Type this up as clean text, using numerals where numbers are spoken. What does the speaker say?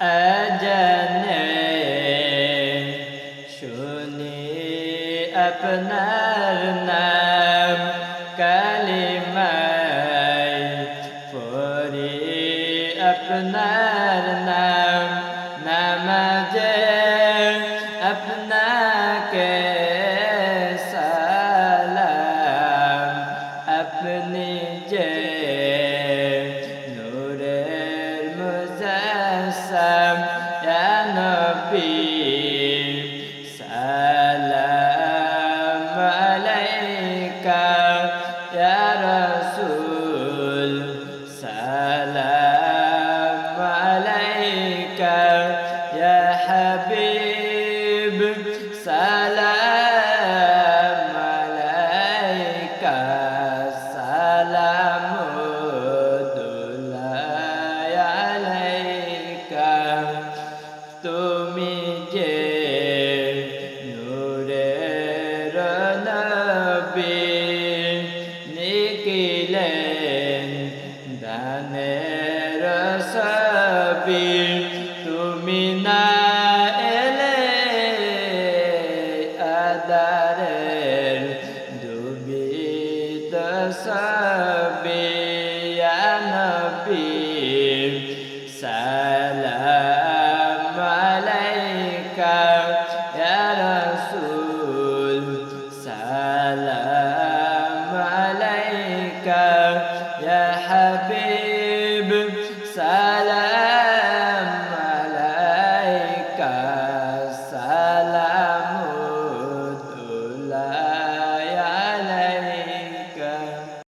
अजने শুনি আপনার নাম কালিমায় পড়ি আপনার নাম নামাজে আপনাকে সালাম আপনি যে নূরের মুজাসসাম ইয়া নবী সালাম আলাইকা ইয়া রাসূল সালাম আলাইকা ইয়া হাবিব সালাম আলাইকা সালামুল্লাহ আলাইকা তুমি যে নূরের নবী নিখিলেন দানের ছবি তুমি না এলে আদারের ডুবিত ছবি ইয়া নবী সালাম আলাইকা ইয়া রাসূল সালাম আলাইকা ইয়া হাবিব